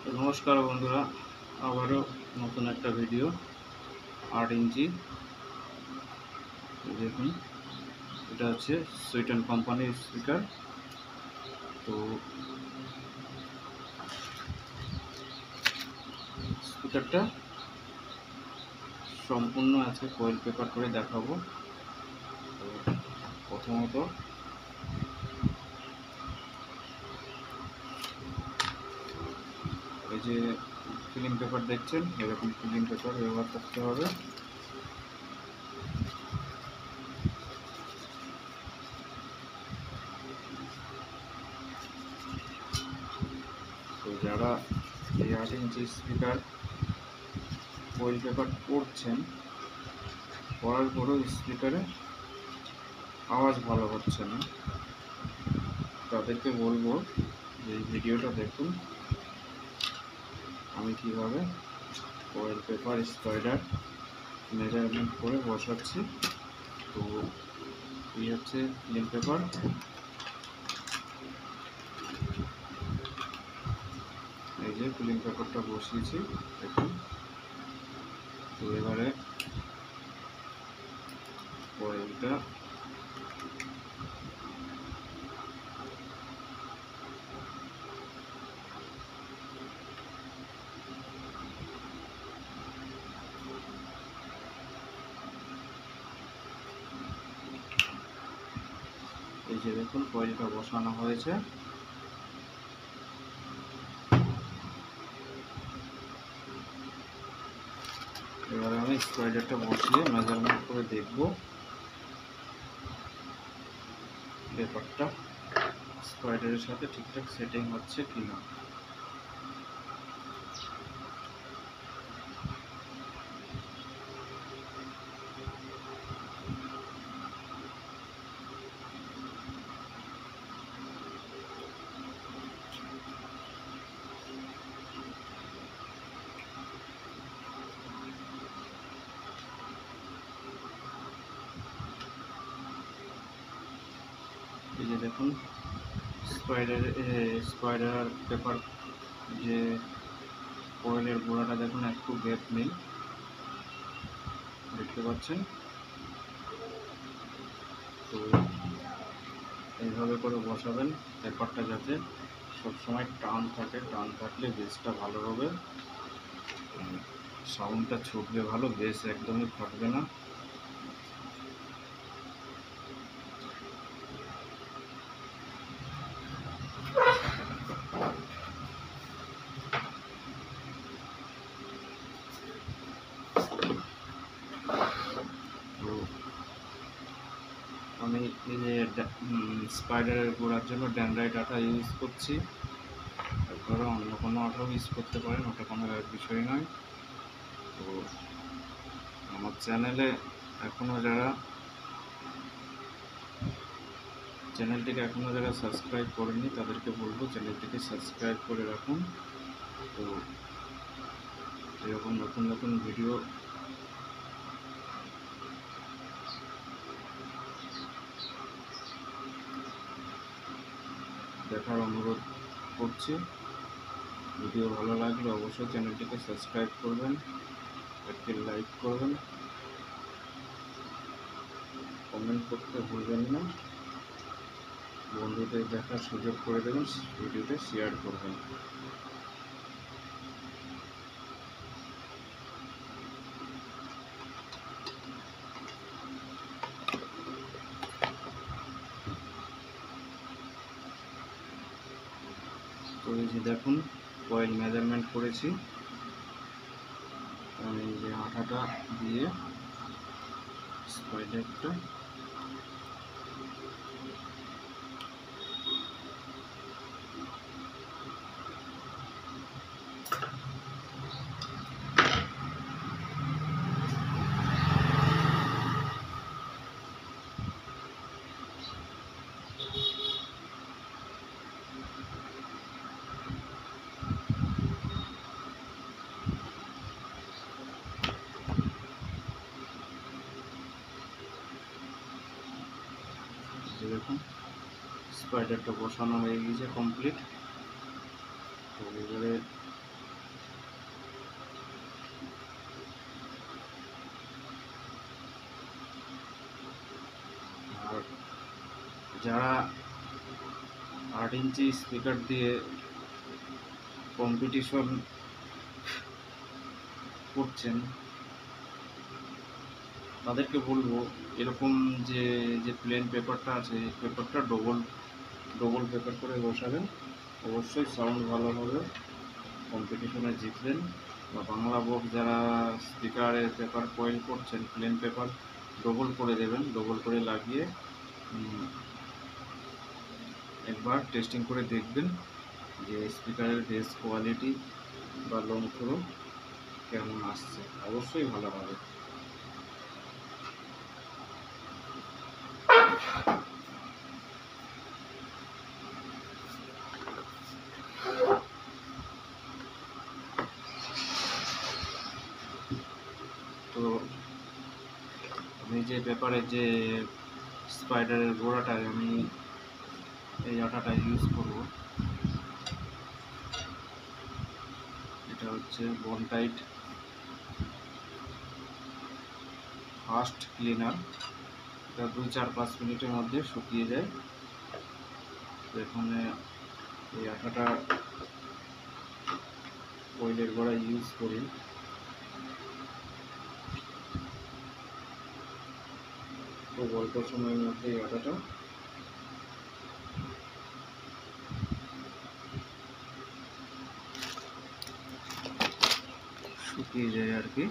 তো নমস্কার বন্ধুরা, আবারও নতুন একটা ভিডিও 8 ইঞ্চি। দেখুন, এটা হচ্ছে সুইটন কোম্পানির স্পিকার। তো স্পিকারটা সম্পূর্ণ আজকে ফয়েল পেপার করে দেখাবো। তো প্রথমত এই যে ফিলিং পেপার দেখছেন, এরকম ফিলিং পেপার ব্যবহার করতে হবে। তো যারা এই 8 ইঞ্চি স্পিকার ফয়েল পেপার করছেন, করার পরেও স্পিকারে আওয়াজ ভালো হচ্ছে না, তাদেরকে বলবো যে এই ভিডিওটা দেখুন, আমি কিভাবে ফয়েল পেপার স্পাইডার মেজারমেন্ট করে বসাচ্ছি। তো এই হচ্ছে ফিলিং পেপার, এই যে ফিলিং পেপারটা বসিয়েছি দেখুন। তো এবারে ফয়েলটা এই যে দেখুন ফয়েলটা বসানো হয়েছে। এবারে আমি স্পাইডারটা বসিয়ে মেজারমেন্ট করে দেখব পেপারটা স্পাইডারের সাথে ঠিকঠাক সেটিং হচ্ছে কিনা। এই যে দেখুন স্পাইডার পেপার যে ফয়েলের গোড়াটা দেখুন একটু গ্যাপ নেই, দেখতে পাচ্ছেন। তো এইভাবে করে বসাবেন পেপারটা যাতে সবসময় টান থাকে, টান থাকলে বেসটা ভালো হবে, সাউন্ডটা ছুটবে ভালো, বেস একদমই ফাটবে না। তো আমি এই যে স্পাইডারের গোড়ার জন্য ড্যানড্রাইট আঠা ইউজ করছি, তারপরে অন্য কোনো আঠাও ইউজ করতে পারেন, ওটা কোনো বিষয় নয়। তো আমার চ্যানেলে চ্যানেলটিকে এখনও যারা সাবস্ক্রাইব করেনি তাদেরকে বলবো চ্যানেলটিকে সাবস্ক্রাইব করে রাখুন। তো এরকম নতুন নতুন ভিডিও দেখার অনুরোধ করছি। ভিডিও ভালো লাগলে অবশ্যই চ্যানেলটিকে সাবস্ক্রাইব করবেন, একটি লাইক করবেন, কমেন্ট করতে ভুলবেন না, বন্ধুদের দেখার সুযোগ করে দেবেন, ভিডিওতে শেয়ার করবেন। তো এই যে দেখুন কয়েল মেজারমেন্ট করেছি, আমি এই যে আঠাটা দিয়ে স্পাইডারটা দেখুন স্পাইডারটা বসানো হয়ে গেছে কমপ্লিট। তো এবারে যারা 8 ইঞ্চি স্পিকার দিয়ে কম্পিটিশন করছেন তাদেরকে বলবো এরকম যে যে প্লেন পেপারটা আছে এই পেপারটা ডবল পেপার করে বসাবেন, অবশ্যই সাউন্ড ভালো হবে, কম্পিটিশনে জিতবেন। বা বাংলা বুক যারা স্পিকারের পেপার কয়েল করছেন প্লেন পেপার ডবল করে দেবেন, ডবল করে লাগিয়ে একবার টেস্টিং করে দেখবেন যে স্পিকারের বেস কোয়ালিটি বা লং থ্রো কেমন আসছে, অবশ্যই ভালো হবে। তো আমি যে পেপারে যে স্পাইডারের গোড়াটায় আমি এই আটাটা ইউজ করব, এটা হচ্ছে বনটাইট ফাস্ট ক্লিনার। এটা 2-4-5 মিনিটের মধ্যে শুকিয়ে যায়। তো এখানে এই আটাটা কয়েলের গোড়ায় ইউজ করি। খুব অল্প সময়ের মধ্যে এই আটাটা শুকিয়ে যায় আর কি।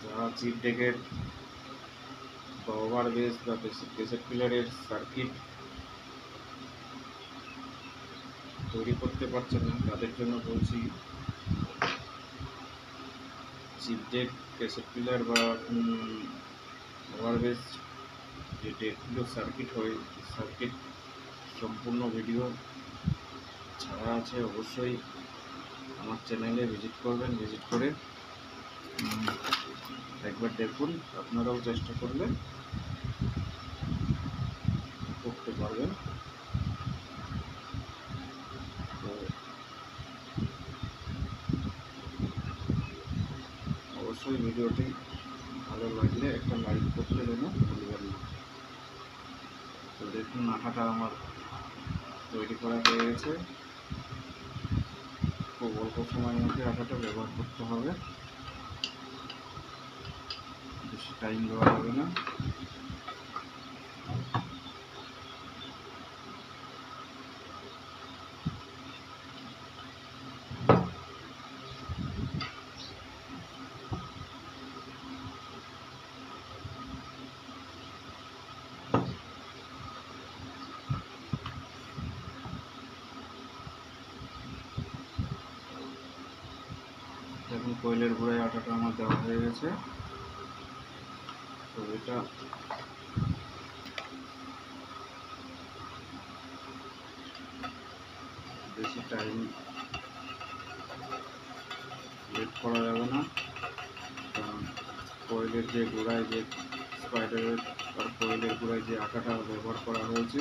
যারা চিপ ডেকের বা ওভার বেস বা ক্যাসেট প্লেয়ারের সার্কিট তৈরি করতে পারছেন না তাদের জন্য বলছি, চিপ ডেক, ক্যাসেট প্লেয়ার বা ওভার বেস যে ডেকগুলো সার্কিট হয়, সার্কিট সম্পূর্ণ ভিডিও ছাড়া আছে, অবশ্যই আমার চ্যানেলে ভিজিট করবেন, ভিজিট করে একবার দেখুন, আপনারাও চেষ্টা করলে করতে পারবেন। তো অবশ্যই ভিডিওটি ভালো লাগলে একটা লাইক করতে যেন ভুলবেন না। তো দেখুন আঠাটা আমার তৈরি করা হয়ে গেছে। খুব অল্প সময়ের মধ্যে আটাটা ব্যবহার করতে হবে, বেশি টাইম দেওয়া যাবে না। এখন কয়েলের গোড়ায় আটাটা আমার দেওয়া হয়ে গেছে। তো এটা বেশি টাইম লেট করা যাবে না, কারণ কয়েলের যে গোড়ায় যে স্পাইডারের আর কয়েলের গোড়ায় যে আটাটা ব্যবহার করা হয়েছে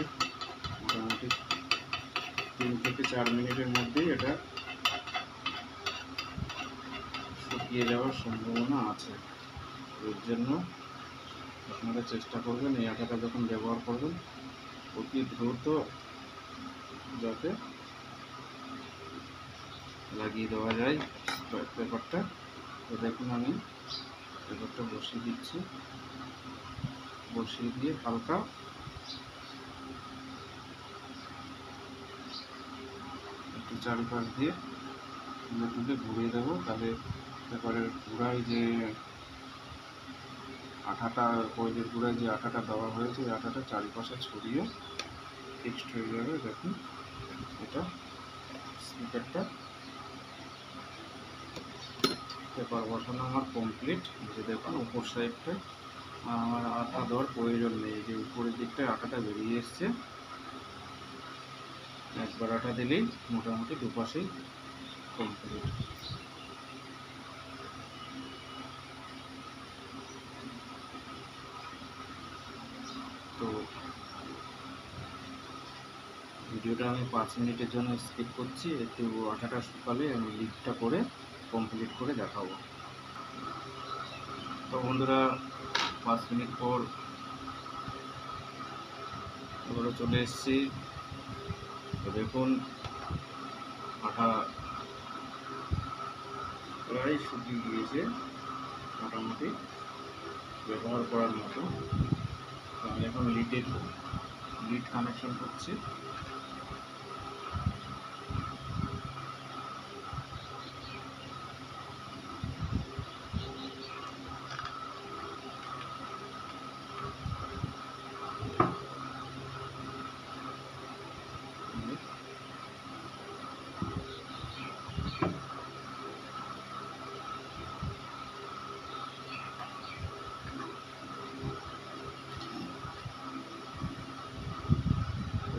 মোটামুটি 3 থেকে 4 মিনিটের মধ্যেই এটা শুকিয়ে যাওয়ার সম্ভাবনা আছে। এর জন্য আপনারা চেষ্টা করবেন এই আটাটা যখন ব্যবহার করবেন অতি দ্রুত যাতে লাগিয়ে দেওয়া যায় পেপারটা। তো দেখুন আমি পেপারটা বসিয়ে দিচ্ছি, বসিয়ে দিয়ে হালকা একটু চারিপাশ দিয়ে তুলে তুলে ঘুরিয়ে দেবো, তাহলে পেপারের গোড়ায় যে আঠাটা, কয়েলের গোড়ায় যে আটাটা দেওয়া হয়েছে এই আটাটা চারিপাশে ছড়িয়ে ফিক্সড হয়ে যাবে। দেখুন এটা স্পিকারটা পেপার বসানো আমার কমপ্লিট। যে দেখুন উপর সাইডটা আমার আটা দেওয়ার প্রয়োজন নেই, যে উপরের দিকটায় আটাটা বেরিয়ে এসছে। একবার আটা দিলেই মোটামুটি দুপাশেই কমপ্লিট। ভিডিওটা আমি 5 মিনিটের জন্য স্কিপ করছি, একটু আঠাটা শুকালে আমি লিডটা করে কমপ্লিট করে দেখাবো। তো বন্ধুরা 5 মিনিট পর আবারও চলে এসেছি। তো দেখুন আটা প্রায় শুকিয়ে গিয়েছে, মোটামুটি ব্যবহার করার মতো। তো আমি এখন লিড কানেকশন করছি।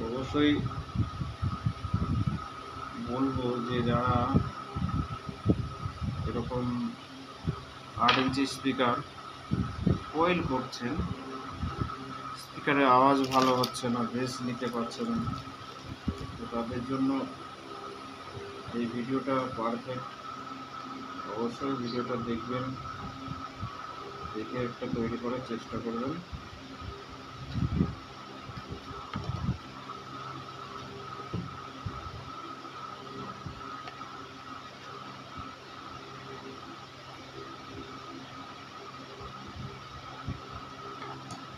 অবশ্যই বলবো যে যারা এরকম 8 ইঞ্চি স্পিকার কয়েল করছেন, স্পিকারের আওয়াজ ভালো হচ্ছে না, বেস নিতে পারছেন না, তো তাদের জন্য এই ভিডিওটা পারফেক্ট। অবশ্যই ভিডিওটা দেখবেন, দেখে একটা তৈরি করার চেষ্টা করবেন।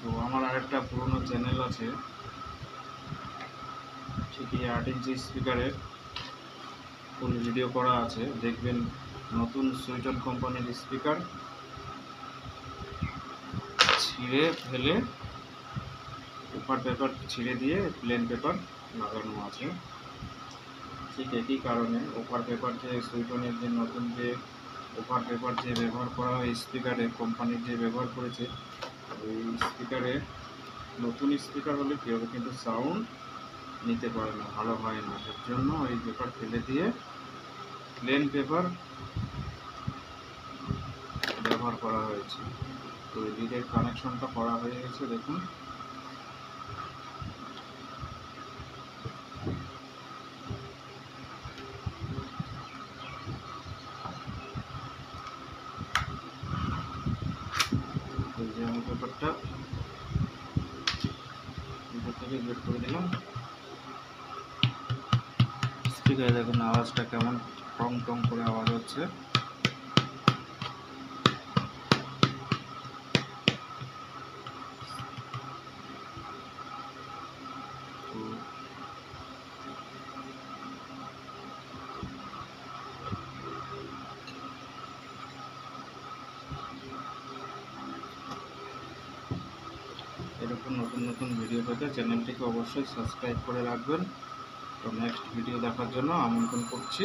তো আমার আরেকটা পুরনো চ্যানেল আছে, ঠিকই 8 ইঞ্চি স্পিকারের ফুল ভিডিও করা আছে, দেখবেন। নতুন সুইটন কোম্পানির স্পিকার ছিঁড়ে ফেলে পেপার ছিঁড়ে দিয়ে প্লেন পেপার লাগানো আছে। ঠিক একই কারণে ওভার পেপার যে সুইটনের যে নতুন যে ওভার পেপার যে ব্যবহার করা হয় স্পিকারে, কোম্পানির যে ব্যবহার করেছে, ওই স্পিকারে নতুন স্পিকার হলে কী হবে, কিন্তু সাউন্ড নিতে পারে না, ভালো হয় না। এর জন্য ওই পেপার ফেলে দিয়ে প্লেন পেপার ব্যবহার করা হয়েছে। তো লিডের কানেকশনটা করা হয়ে গেছে, দেখুন। এই যে আমি পেপারটা ভিতর থেকে বের করে দিলাম। স্পিকারে দেখুন আওয়াজটা কেমন টং টং করে আওয়াজ হচ্ছে। তো এরকম নতুন নতুন ভিডিও পেতে চ্যানেলটিকে অবশ্যই সাবস্ক্রাইব করে রাখবেন। তো নেক্সট ভিডিও দেখার জন্য আমন্ত্রণ করছি।